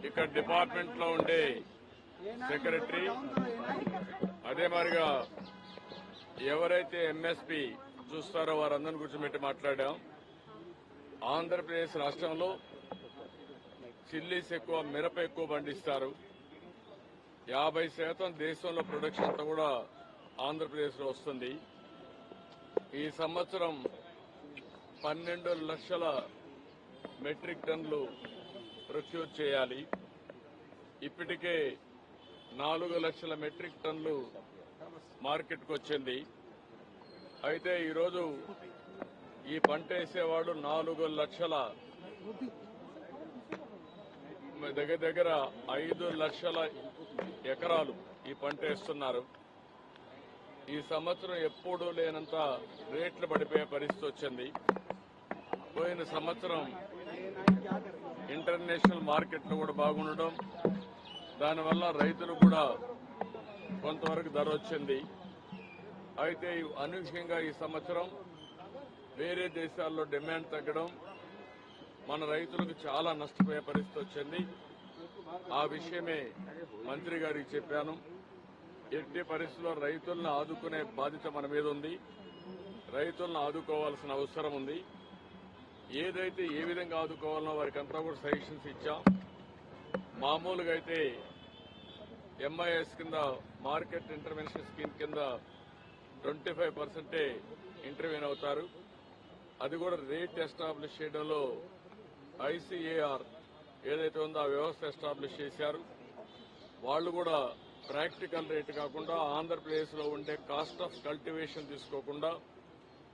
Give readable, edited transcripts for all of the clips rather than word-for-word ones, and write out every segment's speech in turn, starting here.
ఇక్కడ డిపార్ట్మెంట్ లో ఉండే సెక్రటరీ అదే మరిగా ఎవరైతే ఎంఎస్పీ చూస్తారో వారందరిని కూర్చోబెట్టి మాట్లాడాం. ఆంధ్రప్రదేశ్ రాష్ట్రంలో చిల్లీస్ ఎక్కువ, మిరప ఎక్కువ పండిస్తారు. 50% దేశంలో ప్రొడక్షన్ అంతా కూడా ఆంధ్రప్రదేశ్ లో వస్తుంది. ఈ సంవత్సరం 12 లక్షల మెట్రిక్ టన్నులు ప్రొక్యూర్ చేయాలి. ఇప్పటికే 4 లక్షల మెట్రిక్ టన్నులు మార్కెట్కు వచ్చింది. అయితే ఈరోజు ఈ పంట వేసేవాడు 4 లక్షల దగ్గర 5 లక్షల ఎకరాలు ఈ పంట వేస్తున్నారు. ఈ సంవత్సరం ఎప్పుడూ లేనంత రేట్లు పడిపోయే పరిస్థితి వచ్చింది. పోయిన సంవత్సరం ఇంటర్నేషనల్ మార్కెట్లు కూడా బాగుండడం, దానివల్ల రైతులు కూడా కొంతవరకు ధర వచ్చింది. అయితే అనూహ్యంగా ఈ సంవత్సరం వేరే దేశాల్లో డిమాండ్ తగ్గడం మన రైతులకు చాలా నష్టపోయే పరిస్థితి వచ్చింది. ఆ విషయమే మంత్రి గారికి చెప్పాను. ఎట్టి పరిస్థితుల్లో రైతులను ఆదుకునే బాధ్యత మన మీద ఉంది. రైతులను ఆదుకోవాల్సిన అవసరం ఉంది. ఏదైతే ఏ విధంగా ఆదుకోవాలనో వారికి అంతా కూడా సజెషన్స్ ఇచ్చాం. మామూలుగా అయితే ఎంఐఎస్ కింద, మార్కెట్ ఇంటర్వెన్షన్ స్కీమ్ కింద 25% ఇంటర్వ్యూన్ అవుతారు. అది కూడా రేట్ ఎస్టాబ్లిష్ చేయడంలో ఐసీఏఆర్ ఏదైతే ఉందో ఆ వ్యవస్థ ఎస్టాబ్లిష్ చేశారు. వాళ్ళు కూడా ప్రాక్టికల్ రేట్ కాకుండా ఆంధ్రప్రదేశ్ లో ఉండే కాస్ట్ ఆఫ్ కల్టివేషన్ తీసుకోకుండా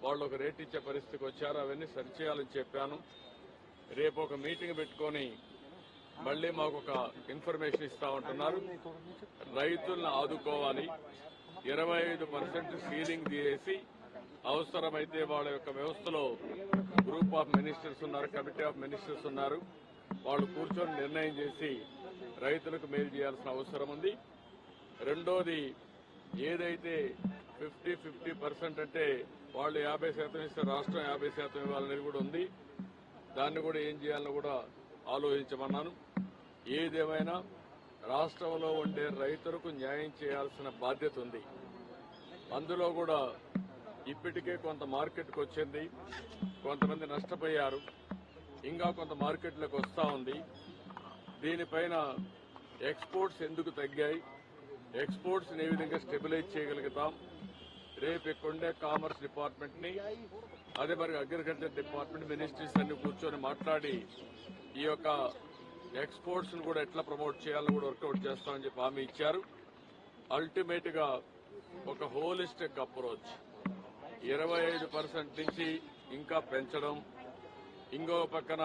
వాళ్ళు ఒక రేట్ ఇచ్చే పరిస్థితికి వచ్చారు. అవన్నీ సరిచేయాలని చెప్పాను. రేపు ఒక మీటింగ్ పెట్టుకుని మళ్లీ మాకు ఒక ఇన్ఫర్మేషన్ ఇస్తామంటున్నారు. రైతులను ఆదుకోవాలి. 25% సీలింగ్ తీసేసి అవసరమైతే వాళ్ళ యొక్క వ్యవస్థలో గ్రూప్ ఆఫ్ మినిస్టర్స్ ఉన్నారు, కమిటీ ఆఫ్ మినిస్టర్స్ ఉన్నారు. వాళ్ళు కూర్చొని నిర్ణయం చేసి రైతులకు మేలు చేయాల్సిన అవసరం ఉంది. రెండోది, ఏదైతే 50% అంటే వాళ్ళు 50% ఇస్తే రాష్ట్రం 50% ఇవ్వాలనేది కూడా ఉంది. దాన్ని కూడా ఏం చేయాలని కూడా ఆలోచించమన్నాను. ఏదేమైనా రాష్ట్రంలో ఉండే రైతులకు న్యాయం చేయాల్సిన బాధ్యత ఉంది. అందులో కూడా ఇప్పటికే కొంత మార్కెట్కు వచ్చింది, కొంతమంది నష్టపోయారు, ఇంకా కొంత మార్కెట్లోకి వస్తా ఉంది. దీనిపైన ఎక్స్పోర్ట్స్ ఎందుకు తగ్గాయి, ఎక్స్పోర్ట్స్ ఏ విధంగా స్టెబిలైజ్ చేయగలుగుతాం. రేపు ఇక్కడుండే కామర్స్ డిపార్ట్మెంట్ ని, అదే మరి అగ్రికల్చర్ డిపార్ట్మెంట్, మినిస్ట్రీస్ అన్ని కూర్చొని మాట్లాడి ఈ యొక్క ఎక్స్పోర్ట్స్ ను కూడా ఎట్లా ప్రమోట్ చేయాలని కూడా వర్కౌట్ చేస్తామని చెప్పి హామీ ఇచ్చారు. అల్టిమేట్ గా ఒక హోలిస్టిక్ అప్రోచ్ 25% నుంచి ఇంకా పెంచడం, ఇంకో పక్కన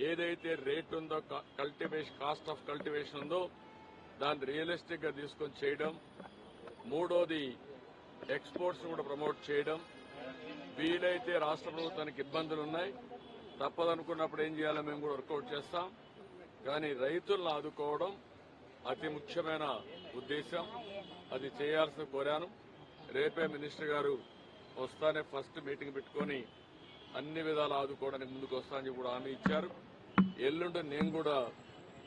ఏదైతే రేట్ ఉందో కల్టివేషన్, కాస్ట్ ఆఫ్ కల్టివేషన్ ఉందో దాన్ని రియలిస్టిక్ గా తీసుకొని చేయడం. మూడోది, ఎక్స్పోర్ట్స్ కూడా ప్రమోట్ చేయడం. వీలైతే రాష్ట్ర ప్రభుత్వానికి ఇబ్బందులు ఉన్నాయి, తప్పదనుకున్నప్పుడు ఏం చేయాలో మేము కూడా వర్కౌట్ చేస్తాం. కానీ రైతులను ఆదుకోవడం అతి ముఖ్యమైన ఉద్దేశం. అది చేయాల్సిన కోరాను. రేపే మినిస్టర్ గారు వస్తానే ఫస్ట్ మీటింగ్ పెట్టుకుని అన్ని విధాలు ఆదుకోవడానికి ముందుకు వస్తానని కూడా హామీ ఇచ్చారు. ఎల్లుండి నేను కూడా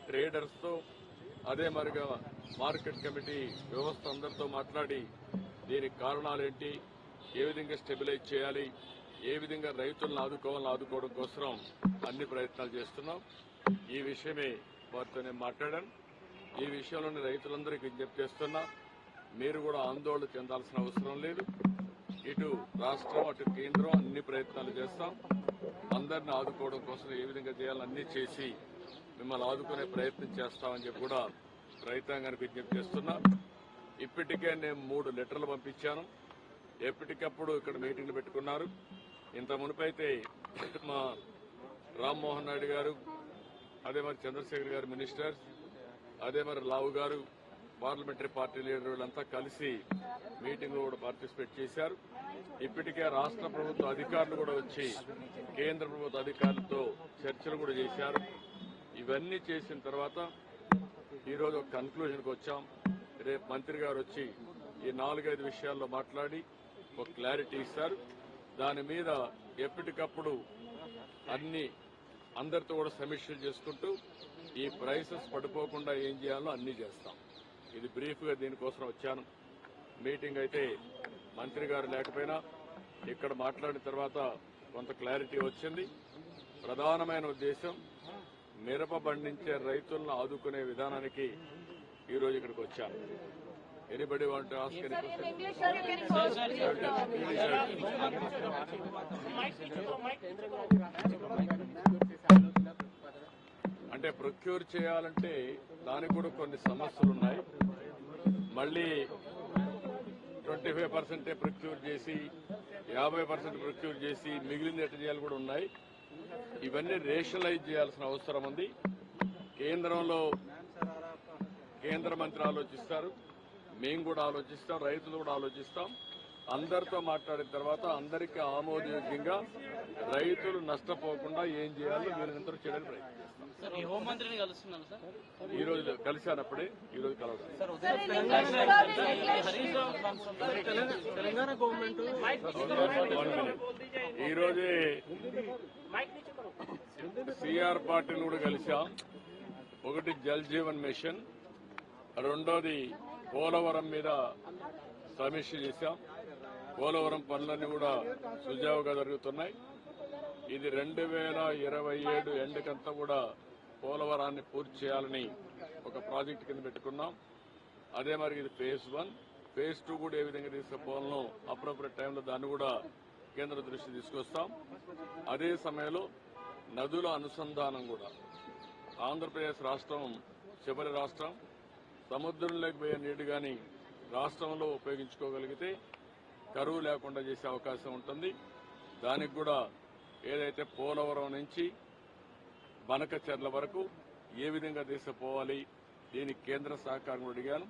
ట్రేడర్స్ తో, అదే మరిగా మార్కెట్ కమిటీ వ్యవస్థ అందరితో మాట్లాడి దీనికి కారణాలేంటి, ఏ విధంగా స్టెబిలైజ్ చేయాలి, ఏ విధంగా రైతులను ఆదుకోవడం కోసం అన్ని ప్రయత్నాలు చేస్తున్నాం. ఈ విషయమే వారితో నేను మాట్లాడాను. ఈ విషయంలోని రైతులందరికీ విజ్ఞప్తి చేస్తున్నా, మీరు కూడా ఆందోళన చెందాల్సిన అవసరం లేదు. ఇటు రాష్ట్రం, అటు కేంద్రం అన్ని ప్రయత్నాలు చేస్తాం. అందరిని ఆదుకోవడం కోసం ఏ విధంగా చేయాలని అన్ని చేసి మిమ్మల్ని ఆదుకునే ప్రయత్నం చేస్తామని చెప్పి కూడా రైతాంగానికి విజ్ఞప్తి చేస్తున్నా. ఇప్పటికే నేను 3 లెటర్లు పంపించాను. ఎప్పటికప్పుడు ఇక్కడ మీటింగ్లు పెట్టుకున్నారు. ఇంత మునుపైతే మా రామ్మోహన్ నాయుడు గారు, అదే మరి చంద్రశేఖర్ గారు మినిస్టర్స్, అదే మరి లావు గారు పార్లమెంటరీ పార్టీ లీడర్ వీళ్ళంతా కలిసి మీటింగ్ లో కూడా పార్టిసిపేట్ చేశారు. ఇప్పటికే రాష్ట్ర ప్రభుత్వ అధికారులు కూడా వచ్చి కేంద్ర ప్రభుత్వ అధికారులతో చర్చలు కూడా చేశారు. ఇవన్నీ చేసిన తర్వాత ఈరోజు ఒక కన్క్లూజన్కి వచ్చాం. రేపు మంత్రి గారు వచ్చి ఈ 4-5 విషయాల్లో మాట్లాడి ఒక క్లారిటీ ఇస్తారు. దాని మీద ఎప్పటికప్పుడు అన్ని అందరితో కూడా సమీక్షలు చేసుకుంటూ ఈ ప్రైసెస్ పడిపోకుండా ఏం చేయాలో అన్నీ చేస్తాం. ఇది బ్రీఫ్గా దీనికోసం వచ్చాను. మీటింగ్ అయితే మంత్రి గారు లేకపోయినా ఇక్కడ మాట్లాడిన తర్వాత కొంత క్లారిటీ వచ్చింది. ప్రధానమైన ఉద్దేశం మిరప పండించే రైతులను ఆదుకునే విధానానికి ఈరోజు ఇక్కడికి వచ్చాను. Anybody want to ask any అంటే ప్రొక్యూర్ చేయాలంటే దానికి కూడా కొన్ని సమస్యలు ఉన్నాయి. మళ్ళీ 25% ప్రొక్యూర్ చేసి 50% ప్రొక్యూర్ చేసి మిగిలిన ఎట్ట చేయాలి కూడా ఉన్నాయి. ఇవన్నీ రేషనలైజ్ చేయాల్సిన అవసరం ఉంది. కేంద్ర మంత్రి ఆలోచిస్తారు, మేము కూడా ఆలోచిస్తాం, రైతులు కూడా ఆలోచిస్తాం. అందరితో మాట్లాడిన తర్వాత అందరికీ ఆమోదయోగ్యంగా రైతులు నష్టపోకుండా ఏం చేయాలో వీళ్ళందరూ చేయడానికి ప్రయత్నిస్తాం. హోంమంత్రిని కలుస్తున్నారు సార్. ఈ రోజు కలిశానప్పుడే ఈ రోజు కలవడం. తెలంగాణ గవర్నమెంట్ ఈ రోజే సిఆర్ పార్టీని కూడా కలిశాం. ఒకటి జల్ జీవన్ మిషన్, రెండోది పోలవరం మీద సమీక్ష చేశాం. పోలవరం పనులన్నీ కూడా సుజావుగా జరుగుతున్నాయి. ఇది 2027 ఎండుకంతా కూడా పోలవరాన్ని పూర్తి చేయాలని ఒక ప్రాజెక్టు కింద పెట్టుకున్నాం. అదే మరి ఇది ఫేజ్ 1, ఫేజ్ 2 కూడా ఏ విధంగా తీసుకుపోవాలనో అప్రోప్రియట్ టైంలో దాన్ని కూడా కేంద్ర దృష్టి తీసుకొస్తాం. అదే సమయంలో నదుల అనుసంధానం కూడా ఆంధ్రప్రదేశ్ రాష్ట్రం చివరి రాష్ట్రం. సముద్రంలోకి పోయే నీటి కానీ రాష్ట్రంలో ఉపయోగించుకోగలిగితే కరువు లేకుండా చేసే అవకాశం ఉంటుంది. దానికి కూడా ఏదైతే పోలవరం నుంచి బనకచెర్ల వరకు ఏ విధంగా తీసుకుపోవాలి దీనికి కేంద్ర సహకారం అడిగాను.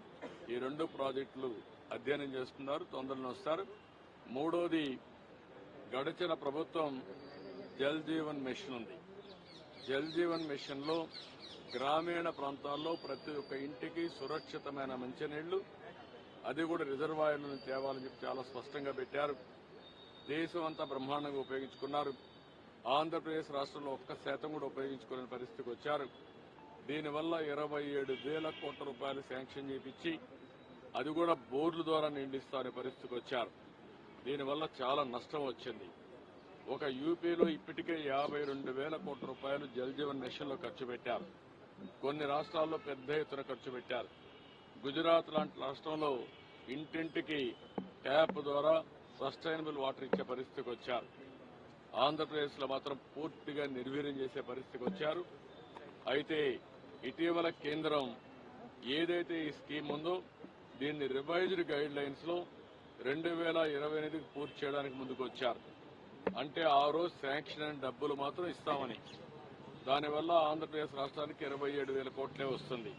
ఈ 2 ప్రాజెక్టులు అధ్యయనం చేస్తున్నారు, తొందరలో వస్తారు. మూడోది గడిచిన ప్రభుత్వం జల్ జీవన్ మిషన్ ఉంది. జల్ జీవన్ మిషన్ లో గ్రామీణ ప్రాంతాల్లో ప్రతి ఒక్క ఇంటికి సురక్షితమైన మంచినీళ్లు, అది కూడా రిజర్వాయర్లను తేవాలని చెప్పి చాలా స్పష్టంగా పెట్టారు. దేశం అంతా బ్రహ్మాండంగా ఉపయోగించుకున్నారు. ఆంధ్రప్రదేశ్ రాష్ట్రంలో 1% కూడా ఉపయోగించుకునే పరిస్థితికి వచ్చారు. దీనివల్ల 27,000 కోట్ల రూపాయలు శాంక్షన్ చేయించి అది కూడా బోర్డుల ద్వారా నిండిస్తానే పరిస్థితికి వచ్చారు. దీనివల్ల చాలా నష్టం వచ్చింది. ఒక యూపీలో ఇప్పటికే 52,000 కోట్ల రూపాయలు జల్ జీవన్ మిషన్ లో ఖర్చు పెట్టారు. కొన్ని రాష్ట్రాల్లో పెద్ద ఎత్తున ఖర్చు పెట్టారు. గుజరాత్ లాంటి రాష్ట్రంలో ఇంటింటికి ట్యాప్ ద్వారా సస్టైనబుల్ వాటర్ ఇచ్చే పరిస్థితికి వచ్చారు. ఆంధ్రప్రదేశ్ లో మాత్రం పూర్తిగా నిర్వీర్యం చేసే పరిస్థితికి వచ్చారు. అయితే ఇటీవల కేంద్రం ఏదైతే ఈ స్కీమ్ ఉందో దీన్ని రివైజ్డ్ గైడ్ లైన్స్ లో 2028కి పూర్తి చేయడానికి ముందుకు వచ్చారు. అంటే ఆ రోజు శాంక్షన్ అయిన డబ్బులు మాత్రం ఇస్తామని. దానివల్ల ఆంధ్రప్రదేశ్ రాష్ట్రానికి 27,000 కోట్లే వస్తుంది.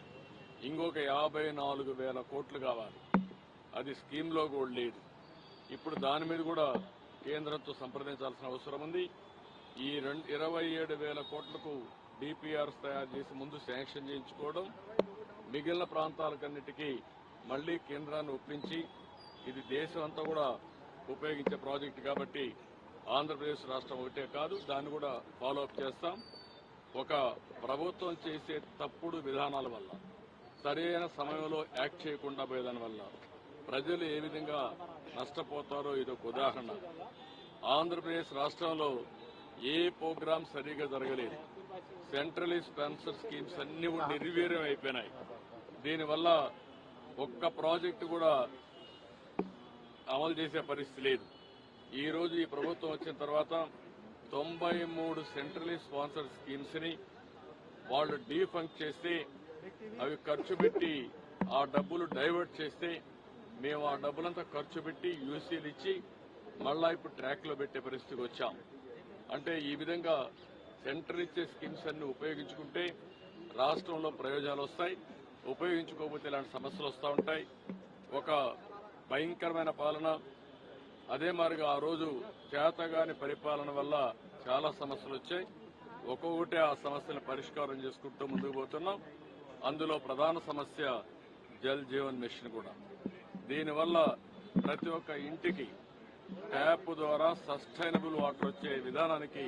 ఇంకొక 54,000 కోట్లు కావాలి. అది స్కీమ్ లో కూడా లేదు. ఇప్పుడు దాని మీద కూడా కేంద్రంతో సంప్రదించాల్సిన అవసరం ఉంది. ఈ 27,000 కోట్లకు డిపిఆర్స్ తయారు చేసి ముందు శాంక్షన్ చేయించుకోవడం, మిగిలిన ప్రాంతాలకన్నిటికీ మళ్లీ కేంద్రాన్ని ఒప్పించి, ఇది దేశం అంతా కూడా ఉపయోగించే ప్రాజెక్టు కాబట్టి ఆంధ్రప్రదేశ్ రాష్ట్రం ఒకటే కాదు, దాన్ని కూడా ఫాలో అప్ చేస్తాం. ఒక ప్రభుత్వం చేసే తప్పుడు విధానాల వల్ల, సరైన సమయంలో యాక్ట్ చేయకుండా పోయేదాని వల్ల ప్రజలు ఏ విధంగా నష్టపోతారో ఇదొక ఉదాహరణ. ఆంధ్రప్రదేశ్ రాష్ట్రంలో ఏ ప్రోగ్రాం సరిగా జరగలేదు. సెంట్రలీ స్పాన్సర్ స్కీమ్స్ అన్ని కూడా నిర్వీర్యం అయిపోయినాయి. దీనివల్ల ఒక్క ప్రాజెక్టు కూడా అమలు చేసే పరిస్థితి లేదు. ఈ రోజు ఈ ప్రభుత్వం వచ్చిన తర్వాత 93 సెంట్రలీ స్పాన్సర్ స్కీమ్స్ ని వాళ్ళు డీఫంక్ చేస్తే, అవి ఖర్చు పెట్టి ఆ డబ్బులు డైవర్ట్ చేస్తే, మేము ఆ డబ్బులంతా ఖర్చు పెట్టి యూసీలు ఇచ్చి మళ్ళా ఇప్పుడు ట్రాక్ లో పెట్టే పరిస్థితికి వచ్చాం. అంటే ఈ విధంగా సెంటర్ ఇచ్చే స్కీమ్స్ అన్ని ఉపయోగించుకుంటే రాష్ట్రంలో ప్రయోజనాలు వస్తాయి, ఉపయోగించుకోకపోతే ఇలాంటి సమస్యలు వస్తూ ఉంటాయి. ఒక భయంకరమైన పాలన, అదే మాదిరిగా ఆ రోజు చేతగాని పరిపాలన వల్ల చాలా సమస్యలు వచ్చాయి. ఒక్కొక్కటి ఆ సమస్యలను పరిష్కారం చేసుకుంటూ ముందుకు పోతున్నాం. అందులో ప్రధాన సమస్య జల్ జీవన్ మిషన్ కూడా. దీనివల్ల ప్రతి ఒక్క ఇంటికి ట్యాప్ ద్వారా సస్టైనబుల్ వాటర్ వచ్చే విధానానికి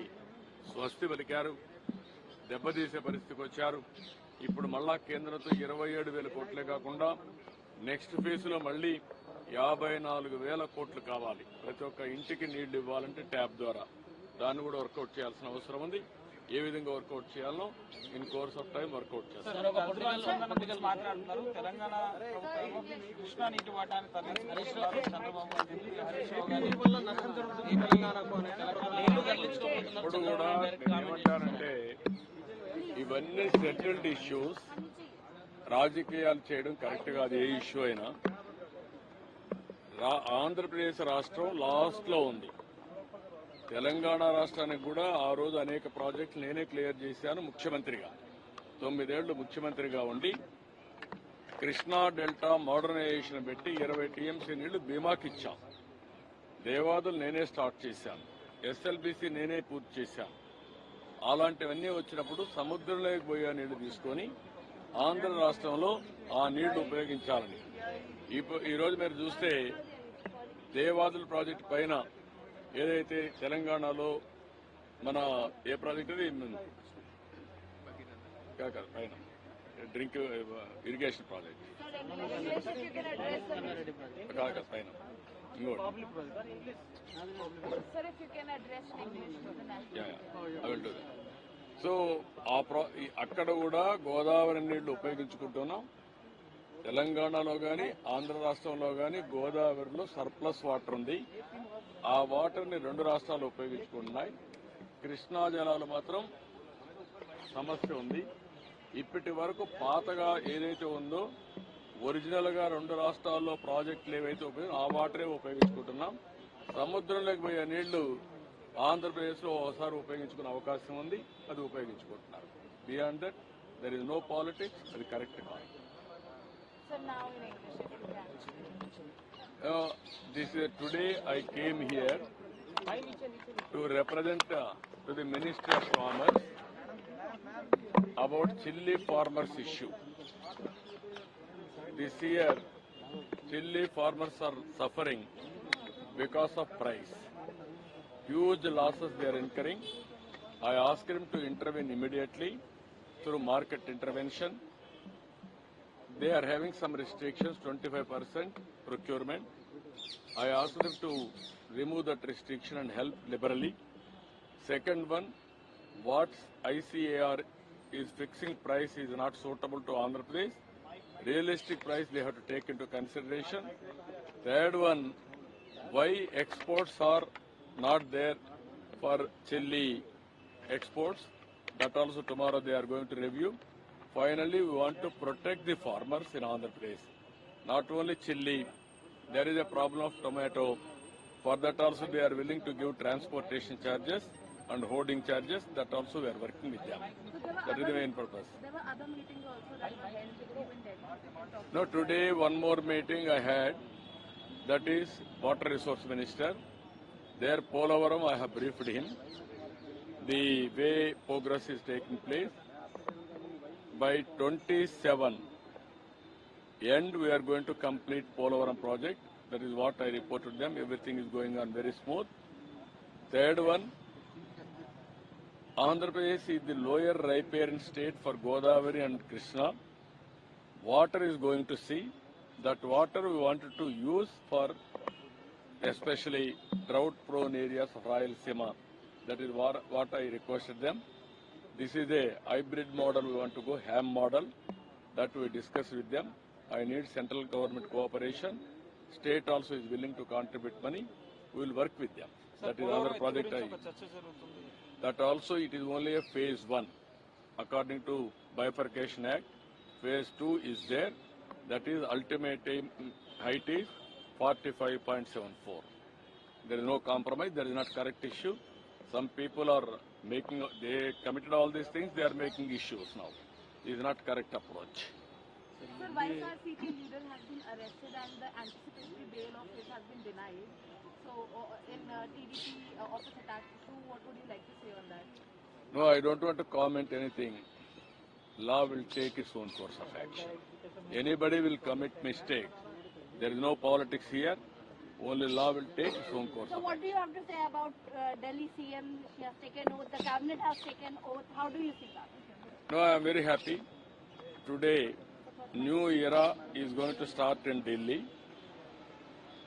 స్వస్తి పలికారు. దెబ్బతీసే పరిస్థితికి వచ్చారు. ఇప్పుడు మళ్ళా కేంద్రంతో 27,000 కోట్లే కాకుండా నెక్స్ట్ ఫేజ్లో మళ్ళీ 54,000 కోట్లు కావాలి. ప్రతి ఒక్క ఇంటికి నీళ్లు ఇవ్వాలంటే ట్యాప్ ద్వారా. దాన్ని కూడా వర్కౌట్ చేయాల్సిన అవసరం ఉంది. ఏ విధంగా వర్కౌట్ చేయాలో in course of time work out చేస్తాం. మాట్లాడుతున్నారు తెలంగాణ ప్రభుత్వం కృష్ణా నీటి వాటాన్ని తరలిస్తున్నారు చంద్రబాబు ఇప్పుడు కూడా ఏమంటారంటే ఇవన్నీ సెటిల్డ్ ఇష్యూస్. రాజకీయాలు చేయడం కరెక్ట్ కాదు. ఏ ఇష్యూ అయినా ఆంధ్రప్రదేశ్ రాష్ట్రం లాస్ట్ లో ఉంది. తెలంగాణ రాష్ట్రానికి కూడా ఆ రోజు అనేక ప్రాజెక్టులు నేనే క్లియర్ చేశాను ముఖ్యమంత్రిగా. 9 ఏళ్లు ముఖ్యమంత్రిగా ఉండి కృష్ణా డెల్టా మోడర్నైజేషన్ పెట్టి 20 టీఎంసీ నీళ్లు బీమాకి ఇచ్చాం. దేవాదులు నేనే స్టార్ట్ చేశాను. ఎస్ఎల్బీసీ నేనే పూర్తి చేశాను. అలాంటివన్నీ వచ్చినప్పుడు సముద్రంలోకి పోయే నీళ్లు తీసుకొని ఆంధ్ర రాష్ట్రంలో ఆ నీళ్లు ఉపయోగించాలని ఈరోజు మీరు చూస్తే దేవాదుల ప్రాజెక్టు పైన ఏదైతే తెలంగాణలో మన ఏ ప్రాజెక్ట్ అది పైన డ్రింక్ ఇరిగేషన్ ప్రాజెక్ట్ పైన ఇంకోటి సో అక్కడ కూడా గోదావరి నీళ్లు ఉపయోగించుకుంటున్నాం. తెలంగాణలో గాని ఆంధ్ర రాష్ట్రంలో గాని గోదావరిలో సర్ప్లస్ వాటర్ ఉంది. ఆ వాటర్ ని 2 రాష్ట్రాలు ఉపయోగించుకుంటున్నాయి. కృష్ణా జలాలు మాత్రం సమస్య ఉంది. ఇప్పటి వరకు పాతగా ఏదైతే ఉందో ఒరిజినల్ గా 2 రాష్ట్రాల్లో ప్రాజెక్టులు ఏవైతే ఆ వాటరే ఉపయోగించుకుంటున్నాం. సముద్రంలోకి పోయే నీళ్లు ఆంధ్రప్రదేశ్ లో ఒకసారి ఉపయోగించుకునే అవకాశం ఉంది. అది ఉపయోగించుకుంటున్నారు. Beyond that there is no politics. అది కరెక్ట్ కాదు. Today I came here to represent to the Ministry of Commerce about chilli farmers issue. This year, chilli farmers are suffering because of price. Huge losses they are incurring. I asked him to intervene immediately through market intervention. They are having some restrictions, 25% procurement. I asked them to remove that restriction and help liberally. Second one, what ICAR is fixing price is not suitable to Andhra Pradesh. Realistic price they have to take into consideration. Third one, why exports are not there for chilli exports. That also tomorrow they are going to review. Finally, we want to protect the farmers in Andhra Pradesh. Not only chilli, there is a problem of tomato. For that also they are willing to give transportation charges and hoarding charges. That also we are working with them. That is the main purpose. There were other meetings also that were held between Delhi. No, today one more meeting I had. That is Water Resource Minister. There Polavaram I have briefed him. The way progress is taking place. By 27 end we are going to complete Polavaram project. That is what I reported them. Everything is going on very smooth. Third one, Andhra Pradesh is the lower riparian state for Godavari and Krishna. Water is going to sea. That water we wanted to use for especially drought-prone areas of Rayalaseema. That is what I requested them. This is a hybrid model we want to go, HAM model. That we discuss with them. I need central government cooperation. State also is willing to contribute money. We will work with them. That is another project. That also it is only a phase 1. According to Bifurcation Act, phase 2 is there. That is ultimate height is 45.74. There is no compromise. There is not correct issue. Some people are making, they committed all these things, they are making issues now. This is not correct approach. Sir, YSRCP leader has been arrested and the anticipatory bail of it has been denied. So, in TDP office attack, so what would you like to say on that? No, I don't want to comment anything. Law will take its own course of action. Anybody will commit mistake. There is no politics here. Only law will take its own course. So, what do you have to say about Delhi CM? He has taken oath. The cabinet has taken oath. How do you see that? No, I am very happy. Today, new era is going to start in Delhi.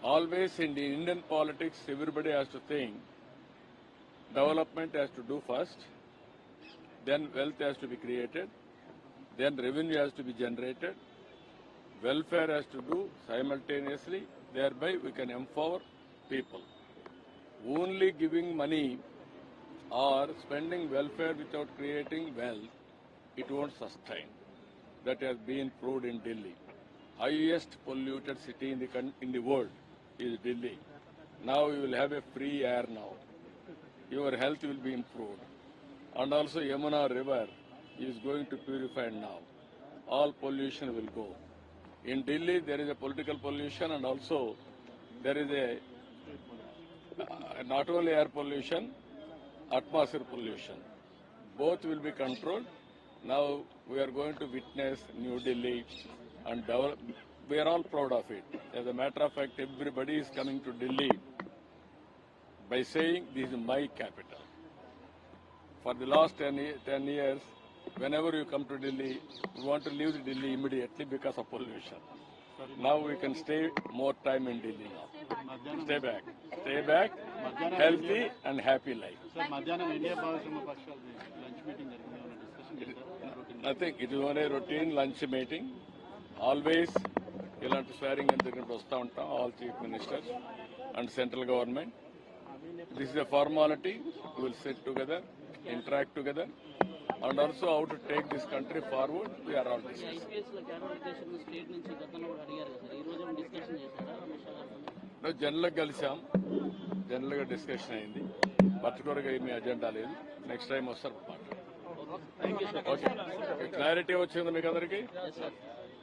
Always in the Indian politics, everybody has to think development has to do first, then wealth has to be created, then revenue has to be generated, welfare has to do simultaneously, thereby we can empower people. Only giving money or spending welfare without creating wealth, it won't sustain. That has been proved in Delhi. Highest polluted city in the world is Delhi. Now you will have a free air now. Your health will be improved. And also Yamuna river is going to purify now. All pollution will go. In Delhi there is a political pollution and also there is a not only air pollution, atmosphere pollution. Both will be controlled. Now we are going to witness New Delhi and develop. We are all proud of it. As a matter of fact, everybody is coming to Delhi by saying this is my capital. For the last 10 years, whenever you come to Delhi, you want to leave Delhi immediately because of pollution. Now we can stay more time in Delhi now. Stay back. Stay back, healthy and happy life. Sir మధ్యాహ్నం India భాగస్వామ్య పక్షాలు lunch meeting జరిగింది ఏమైనా discussion చేశారా? Nothing. It is only a routine lunch meeting. Always, ఇలాంటి స్వేరింగ్ జరిగినప్పుడు వస్తూ ఉంటాం. All chief ministers and central government. This is a formality. We will sit together, interact together, and also how to take this country forward. We are all discussing. IPS లో cadre state నుంచి గతంలో కూడా అడిగారు కదా sir, ఈ రోజు discussion చేశారా అమిత్ షా గారు? జనరల్గా కలిసాం. జనరల్గా డిస్కషన్ అయింది. పర్టికులర్గా ఏమీ అజెండా లేదు. నెక్స్ట్ టైం వస్తారు ఓకే. క్లారిటీ వచ్చింది మీకు అందరికి?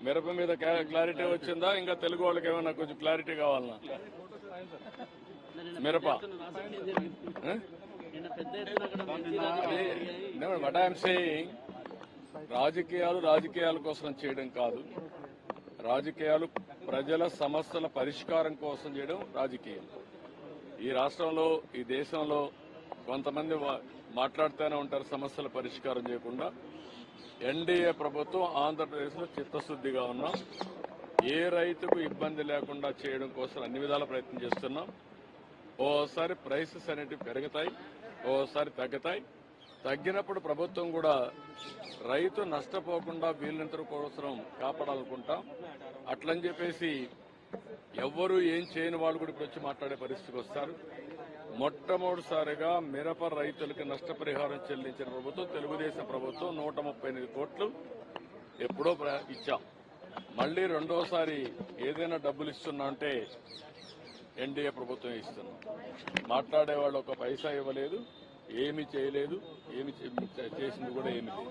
మిరప మీద క్లారిటీ వచ్చిందా? ఇంకా తెలుగు వాళ్ళకి ఏమైనా కొంచెం క్లారిటీ కావాలన్నా? మిరప నిన్న పెద్ద ఎత్తున వాట్ ఐఎమ్ సేయింగ్, రాజకీయాల కోసం చేయడం కాదు. రాజకీయాలు ప్రజల సమస్యల పరిష్కారం కోసం చేయడం రాజకీయం. ఈ రాష్ట్రంలో, ఈ దేశంలో కొంతమంది మాట్లాడుతూనే ఉంటారు సమస్యల పరిష్కారం చేయకుండా. ఎన్డీఏ ప్రభుత్వం ఆంధ్రప్రదేశ్లో చిత్తశుద్దిగా ఉన్నాం. ఏ రైతుకు ఇబ్బంది లేకుండా చేయడం కోసం అన్ని విధాల ప్రయత్నం చేస్తున్నాం. ఓసారి ప్రైసెస్ అనేటివి పెరుగుతాయి, ఓసారి తగ్గుతాయి. తగ్గినప్పుడు ప్రభుత్వం కూడా రైతు నష్టపోకుండా వీళ్ళంత కోసం కాపాడాలనుకుంటాం. అట్లని చెప్పేసి ఎవ్వరూ ఏం చేయని వాళ్ళు కూడా ఇప్పుడు వచ్చి మాట్లాడే పరిస్థితికి వస్తారు. మొట్టమొదటిసారిగా మిరప రైతులకు నష్టపరిహారం చెల్లించిన ప్రభుత్వం తెలుగుదేశం ప్రభుత్వం 138 కోట్లు ఎప్పుడో ఇచ్చాం. మళ్లీ రెండోసారి ఏదైనా డబ్బులు ఇస్తున్నా అంటే ఎన్డీఏ ప్రభుత్వం ఇస్తున్నాం. మాట్లాడేవాళ్ళు ఒక పైసా ఇవ్వలేదు, ఏమి చేయలేదు, ఏమి చేసింది కూడా ఏమి లేదు.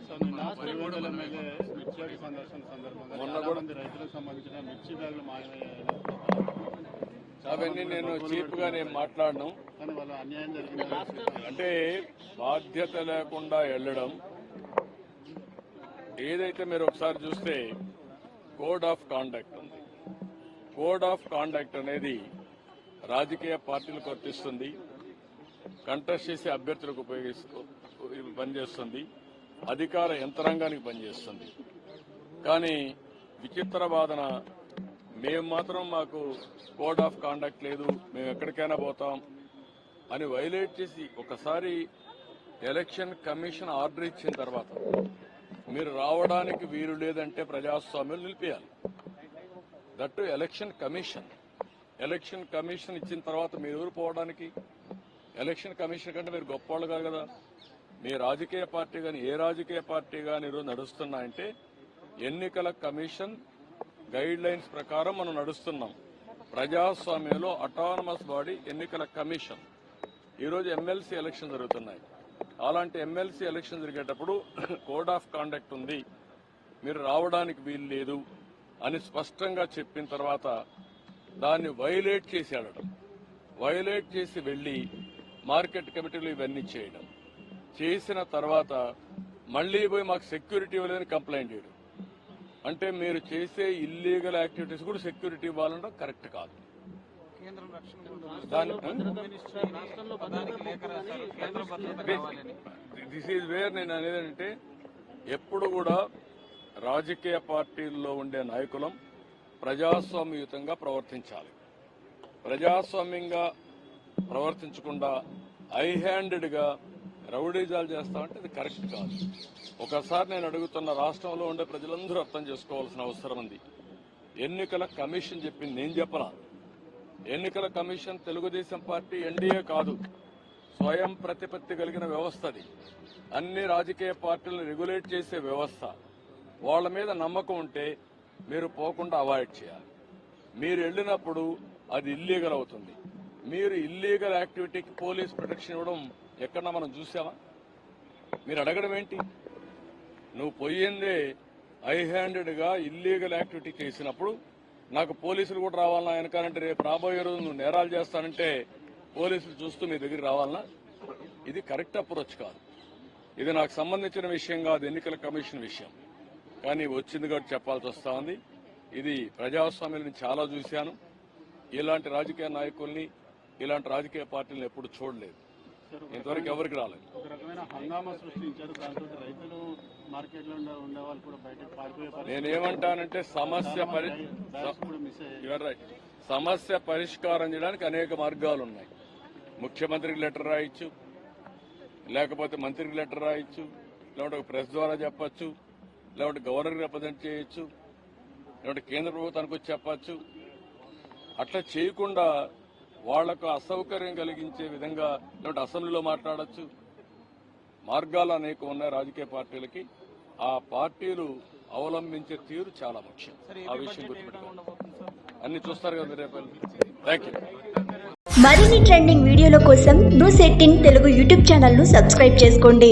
పులివెందుల ఎమ్మెల్యే మిర్చి సందర్శన సందర్భంగా మొన్న చాలా కూడా మంది రైతులకు సంబంధించిన మిర్చి బ్యాగులు మాయమయ్యాయి. అవన్నీ నేను చీప్ గా నేను మాట్లాడను. కానీ వాళ్ళ అన్యాయం జరిగింది. అంటే బాధ్యత లేకుండా వెళ్లడం. ఏదైతే మీరు ఒకసారి చూస్తే కోడ్ ఆఫ్ కాండక్ట్ ఉంది. కోడ్ ఆఫ్ కాండక్ట్ అనేది రాజకీయ పార్టీలకు వర్తిస్తుంది, కంటెస్ట్ చేసే అభ్యర్థులకు పనిచేస్తుంది, అధికార యంత్రాంగానికి పనిచేస్తుంది. కానీ విచిత్ర వాదన, మేము మాత్రం మాకు కోడ్ ఆఫ్ కాండక్ట్ లేదు, మేము ఎక్కడికైనా పోతాం అని వైలేట్ చేసి ఒకసారి ఎలక్షన్ కమిషన్ ఆర్డర్ ఇచ్చిన తర్వాత మీరు రావడానికి వీలు లేదంటే ప్రజాస్వామ్యం నిలిపేయాలి. That election commission. Election commission ఇచ్చిన తర్వాత మీరు ఎవరు పోవడానికి? ఎలక్షన్ కమిషన్ కంటే మీరు గొప్పవాళ్ళు కాదు కదా. మీ రాజకీయ పార్టీ కానీ ఏ రాజకీయ పార్టీ కానీ ఈరోజు నడుస్తున్నాయంటే ఎన్నికల కమిషన్ గైడ్ లైన్స్ ప్రకారం మనం నడుస్తున్నాం. ప్రజాస్వామ్యంలో అటానమస్ బాడీ ఎన్నికల కమిషన్. ఈరోజు ఎమ్మెల్సీ ఎలక్షన్ జరుగుతున్నాయి. అలాంటి ఎమ్మెల్సీ ఎలక్షన్ జరిగేటప్పుడు కోడ్ ఆఫ్ కాండక్ట్ ఉంది, మీరు రావడానికి వీలు లేదు అని స్పష్టంగా చెప్పిన తర్వాత దాన్ని వైలేట్ చేసి ఆడడం, వైలేట్ చేసి వెళ్లి మార్కెట్ కమిటీలు ఇవన్నీ చేయడం, చేసిన తర్వాత మళ్లీ పోయి మాకు సెక్యూరిటీ ఇవ్వలేదని కంప్లైంట్ చేయడం. అంటే మీరు చేసే ఇల్లీగల్ యాక్టివిటీస్ కూడా సెక్యూరిటీ ఇవ్వాలంటే కరెక్ట్ కాదు. కేంద్రం రక్షణ దిస్ ఈజ్ వేర్ నేను అనేదంటే ఎప్పుడు కూడా రాజకీయ పార్టీల్లో ఉండే నాయకులం ప్రజాస్వామ్యయుతంగా ప్రవర్తించాలి. ప్రజాస్వామ్యంగా ప్రవర్తించకుండా హై హ్యాండెడ్గా రౌడీజాలు చేస్తామంటే అది కరెక్ట్ కాదు. ఒకసారి నేను అడుగుతున్న, రాష్ట్రంలో ఉండే ప్రజలందరూ అర్థం చేసుకోవాల్సిన అవసరం ఉంది. ఎన్నికల కమిషన్ చెప్పింది, నేను చెప్పలా. ఎన్నికల కమిషన్ తెలుగుదేశం పార్టీ ఎన్డీఏ కాదు, స్వయం ప్రతిపత్తి కలిగిన వ్యవస్థ. అది అన్ని రాజకీయ పార్టీలను రెగ్యులేట్ చేసే వ్యవస్థ. వాళ్ళ మీద నమ్మకం ఉంటే మీరు పోకుండా అవాయిడ్ చేయాలి. మీరు వెళ్ళినప్పుడు అది ఇల్లీగల్ అవుతుంది. మీరు ఇల్లీగల్ యాక్టివిటీకి పోలీస్ ప్రొటెక్షన్ ఇవ్వడం ఎక్కడన్నా మనం చూసామా? మీరు అడగడం ఏంటి? నువ్వు పోయిందే హై హ్యాండెడ్గా ఇల్లీగల్ యాక్టివిటీ చేసినప్పుడు నాకు పోలీసులు కూడా రావాలన్నా వెనకాలంటే రేపు రాబోయే రోజు నువ్వు నేరాలు చేస్తానంటే పోలీసులు చూస్తూ మీ దగ్గర రావాలన్నా? ఇది కరెక్ట్ అప్రోచ్ కాదు. ఇది నాకు సంబంధించిన విషయం కాదు, ఎన్నికల కమిషన్ విషయం. కానీ వచ్చింది కాబట్టి చెప్పాల్సి వస్తా ఉంది. ఇది ప్రజాస్వామ్యాన్ని చాలా చూశాను. ఇలాంటి రాజకీయ నాయకుల్ని, ఇలాంటి రాజకీయ పార్టీలను ఎప్పుడు చూడలేదు. ఇంతవరకు ఎవరికి రాలేదు. ఒక రకమైన హంగామా సృష్టించారు. దాంతో రైతులు మార్కెట్లో ఉండే వాళ్ళు కూడా బయటకు పారిపోయే పరిస్థితి. నేనేమంటానంటే సమస్య పరిష్కారం చేయడానికి అనేక మార్గాలు ఉన్నాయి. ముఖ్యమంత్రికి లెటర్ రాయొచ్చు, లేకపోతే మంత్రికి లెటర్ రాయొచ్చు, లేకుంటే ప్రెస్ ద్వారా చెప్పచ్చు, లేకుంటే గవర్నర్కి రిప్రజెంట్ చేయొచ్చు, లేకుంటే కేంద్ర ప్రభుత్వానికి వచ్చి చెప్పచ్చు. అట్లా చేయకుండా వాళ్లకు అసౌకర్యం కలిగించే విధంగా లేకుంటే అసెంబ్లీలో మాట్లాడచ్చు. మార్గాలు అనేక ఉన్నాయి రాజకీయ పార్టీలకి. ఆ పార్టీలు అవలంబించే తీరు చాలా ముఖ్యం. ఆ విషయం గుర్తుపెట్టుకోండి. అన్ని చూస్తారు కదా రేపు. Thank you. మరిన్ని ట్రెండింగ్ వీడియోల కోసం న్యూస్ 18 తెలుగు యూట్యూబ్ ఛానల్ ను సబ్స్క్రైబ్ చేసుకోండి.